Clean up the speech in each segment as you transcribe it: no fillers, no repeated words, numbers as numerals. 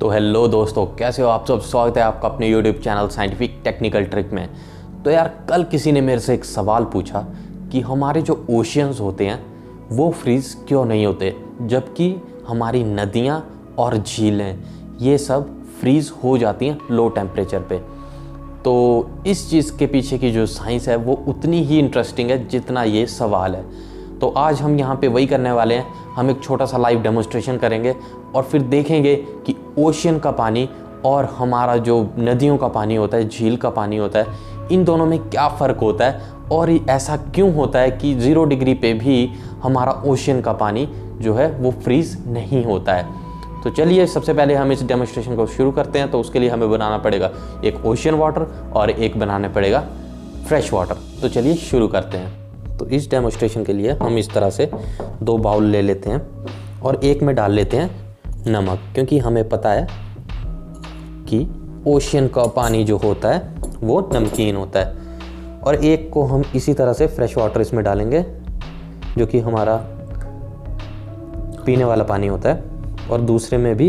तो हेलो दोस्तों, कैसे हो आप सब। स्वागत है आपका अपने YouTube channel scientific technical trick में। तो यार कल किसी ने मेरे से एक सवाल पूछा कि हमारे जो ओशियंस होते हैं वो फ्रीज़ क्यों नहीं होते, जबकि हमारी नदियाँ और झीलें ये सब फ्रीज़ हो जाती हैं लो टेम्परेचर पे। तो इस चीज़ के पीछे की जो साइंस है वो उतनी ही इंटरेस्टिंग है जितना ये सवाल है। तो आज हम यहाँ पे वही करने वाले हैं। हम एक छोटा सा लाइव डेमोन्स्ट्रेशन करेंगे और फिर देखेंगे कि ओशियन का पानी और हमारा जो नदियों का पानी होता है, झील का पानी होता है, इन दोनों में क्या फ़र्क होता है और ऐसा क्यों होता है कि 0 डिग्री पे भी हमारा ओशियन का पानी जो है वो फ्रीज़ नहीं होता है। तो चलिए सबसे पहले हम इस डेमोन्स्ट्रेशन को शुरू करते हैं। तो उसके लिए हमें बनाना पड़ेगा एक ओशियन वाटर और एक बनाना पड़ेगा फ्रेश वाटर। तो चलिए शुरू करते हैं। तो इस डेमोन्स्ट्रेशन के लिए हम इस तरह से 2 बाउल ले लेते हैं और एक में डाल लेते हैं नमक, क्योंकि हमें पता है कि ओशियन का पानी जो होता है वो नमकीन होता है। और एक को हम इसी तरह से फ्रेश वाटर इसमें डालेंगे जो कि हमारा पीने वाला पानी होता है, और दूसरे में भी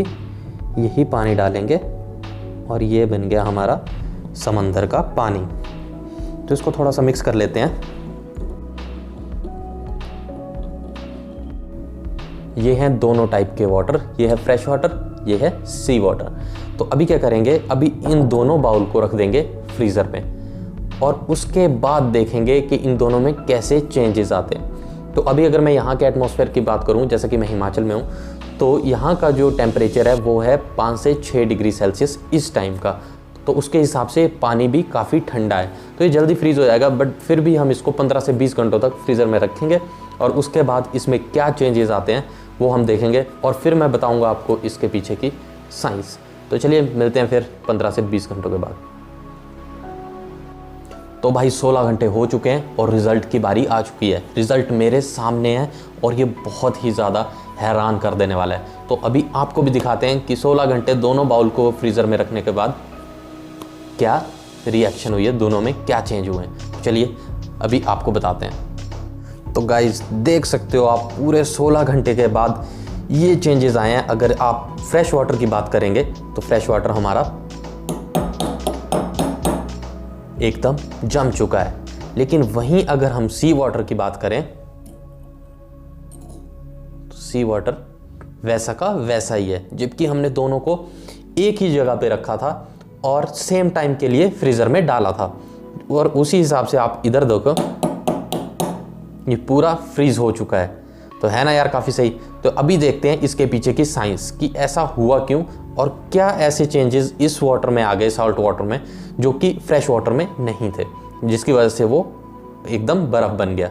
यही पानी डालेंगे और ये बन गया हमारा समंदर का पानी। तो इसको थोड़ा सा मिक्स कर लेते हैं। ये हैं दोनों टाइप के वाटर, ये है फ्रेश वाटर, ये है सी वाटर। तो अभी क्या करेंगे, अभी इन दोनों बाउल को रख देंगे फ्रीज़र में और उसके बाद देखेंगे कि इन दोनों में कैसे चेंजेस आते हैं। तो अभी अगर मैं यहाँ के एटमॉस्फेयर की बात करूँ, जैसा कि मैं हिमाचल में हूँ, तो यहाँ का जो टेम्परेचर है वो है 5 से 6 डिग्री सेल्सियस इस टाइम का। तो उसके हिसाब से पानी भी काफ़ी ठंडा है, तो ये जल्दी फ्रीज़ हो जाएगा। बट फिर भी हम इसको 15 से 20 घंटों तक फ्रीज़र में रखेंगे और उसके बाद इसमें क्या चेंजेस आते हैं वो हम देखेंगे और फिर मैं बताऊंगा आपको इसके पीछे की साइंस। तो चलिए मिलते हैं फिर 15 से 20 घंटों के बाद। तो भाई 16 घंटे हो चुके हैं और रिज़ल्ट की बारी आ चुकी है। रिज़ल्ट मेरे सामने है और ये बहुत ही ज़्यादा हैरान कर देने वाला है। तो अभी आपको भी दिखाते हैं कि 16 घंटे दोनों बाउल को फ्रीज़र में रखने के बाद क्या रिएक्शन हुई है, दोनों में क्या चेंज हुए हैं। चलिए अभी आपको बताते हैं। तो गाइस देख सकते हो आप, पूरे 16 घंटे के बाद ये चेंजेस आए हैं। अगर आप फ्रेश वाटर की बात करेंगे तो फ्रेश वाटर हमारा एकदम जम चुका है, लेकिन वहीं अगर हम सी वाटर की बात करें तो सी वाटर वैसा का वैसा ही है, जबकि हमने दोनों को एक ही जगह पे रखा था और सेम टाइम के लिए फ्रीज़र में डाला था। और उसी हिसाब से आप इधर देखो, ये पूरा फ्रीज हो चुका है। तो है ना यार काफ़ी सही। तो अभी देखते हैं इसके पीछे की साइंस कि ऐसा हुआ क्यों और क्या ऐसे चेंजेस इस वाटर में आ गए, सॉल्ट वाटर में, जो कि फ्रेश वाटर में नहीं थे, जिसकी वजह से वो एकदम बर्फ़ बन गया।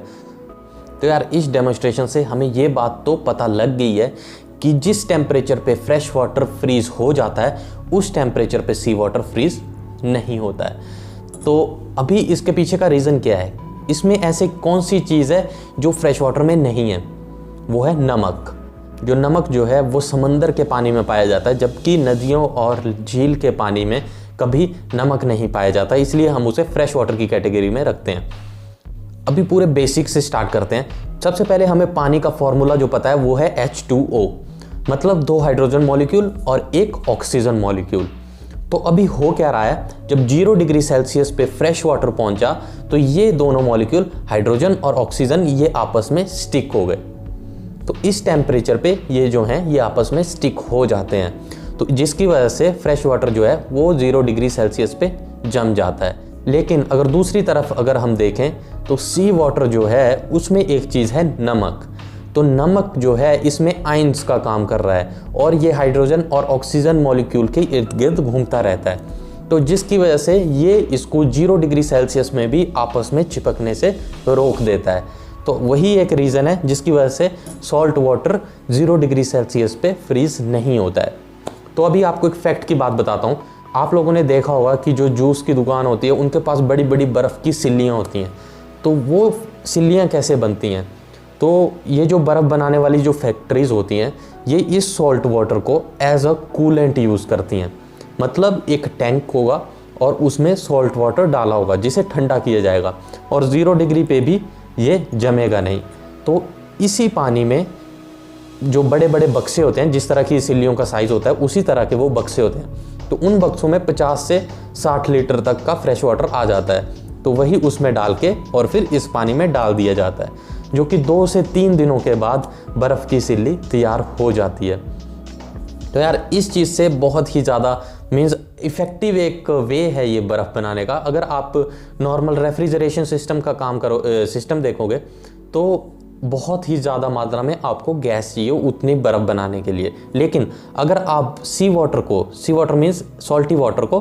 तो यार इस डेमोन्स्ट्रेशन से हमें ये बात तो पता लग गई है कि जिस टेम्परेचर पे फ्रेश वाटर फ्रीज हो जाता है उस टेम्परेचर पे सी वाटर फ्रीज नहीं होता है। तो अभी इसके पीछे का रीज़न क्या है, इसमें ऐसे कौन सी चीज़ है जो फ्रेश वाटर में नहीं है, वो है नमक। जो नमक जो है वो समंदर के पानी में पाया जाता है, जबकि नदियों और झील के पानी में कभी नमक नहीं पाया जाता, इसलिए हम उसे फ्रेश वाटर की कैटेगरी में रखते हैं। अभी पूरे बेसिक से स्टार्ट करते हैं। सबसे पहले हमें पानी का फॉर्मूला जो पता है वो है H2O, मतलब 2 हाइड्रोजन मॉलिक्यूल और 1 ऑक्सीजन मॉलिक्यूल। तो अभी हो क्या रहा है, जब 0 डिग्री सेल्सियस पे फ्रेश वाटर पहुंचा तो ये दोनों मॉलिक्यूल हाइड्रोजन और ऑक्सीजन ये आपस में स्टिक हो गए। तो इस टेम्परेचर पे ये जो हैं ये आपस में स्टिक हो जाते हैं, तो जिसकी वजह से फ्रेश वाटर जो है वो 0 डिग्री सेल्सियस पे जम जाता है। लेकिन अगर दूसरी तरफ अगर हम देखें तो सी वाटर जो है उसमें एक चीज़ है नमक। तो नमक जो है इसमें आयंस का काम कर रहा है और ये हाइड्रोजन और ऑक्सीजन मॉलिक्यूल के इर्द गिर्द घूमता रहता है, तो जिसकी वजह से ये इसको 0 डिग्री सेल्सियस में भी आपस में चिपकने से रोक देता है। तो वही एक रीज़न है जिसकी वजह से सॉल्ट वाटर 0 डिग्री सेल्सियस पे फ्रीज नहीं होता है। तो अभी आपको एक फैक्ट की बात बताता हूँ। आप लोगों ने देखा होगा कि जो जूस की दुकान होती है उनके पास बड़ी बड़ी बर्फ़ की सिल्लियाँ होती हैं। तो वो सिल्लियाँ कैसे बनती हैं, तो ये जो बर्फ़ बनाने वाली जो फैक्ट्रीज़ होती हैं ये इस सॉल्ट वाटर को एज अ कूलेंट यूज़ करती हैं। मतलब एक टैंक होगा और उसमें सॉल्ट वाटर डाला होगा जिसे ठंडा किया जाएगा और 0 डिग्री पे भी ये जमेगा नहीं। तो इसी पानी में जो बड़े बड़े बक्से होते हैं, जिस तरह की सिल्लियों का साइज़ होता है उसी तरह के वो बक्से होते हैं। तो उन बक्सों में 50 से 60 लीटर तक का फ्रेश वाटर आ जाता है। तो वही उसमें डाल के और फिर इस पानी में डाल दिया जाता है, जो कि 2 से 3 दिनों के बाद बर्फ़ की सिल्ली तैयार हो जाती है। तो यार इस चीज़ से बहुत ही ज़्यादा मीन्स इफ़ेक्टिव एक वे है ये बर्फ़ बनाने का। अगर आप नॉर्मल रेफ्रिजरेशन सिस्टम का सिस्टम देखोगे तो बहुत ही ज़्यादा मात्रा में आपको गैस चाहिए उतनी बर्फ़ बनाने के लिए। लेकिन अगर आप सी वाटर मीन्स सॉल्टी वाटर को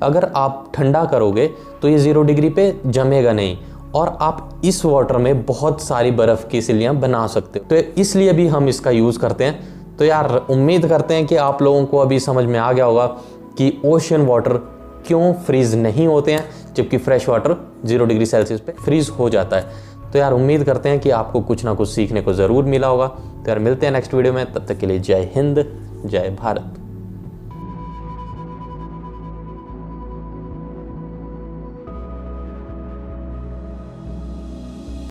अगर आप ठंडा करोगे तो ये 0 डिग्री पे जमेगा नहीं, और आप इस वाटर में बहुत सारी बर्फ़ की सिल्लियाँ बना सकते हो। तो इसलिए भी हम इसका यूज़ करते हैं। तो यार उम्मीद करते हैं कि आप लोगों को अभी समझ में आ गया होगा कि ओशन वाटर क्यों फ्रीज़ नहीं होते हैं, जबकि फ्रेश वाटर 0 डिग्री सेल्सियस पे फ्रीज़ हो जाता है। तो यार उम्मीद करते हैं कि आपको कुछ ना कुछ सीखने को ज़रूर मिला होगा। तो यार मिलते हैं नेक्स्ट वीडियो में, तब तक के लिए जय हिंद, जय भारत।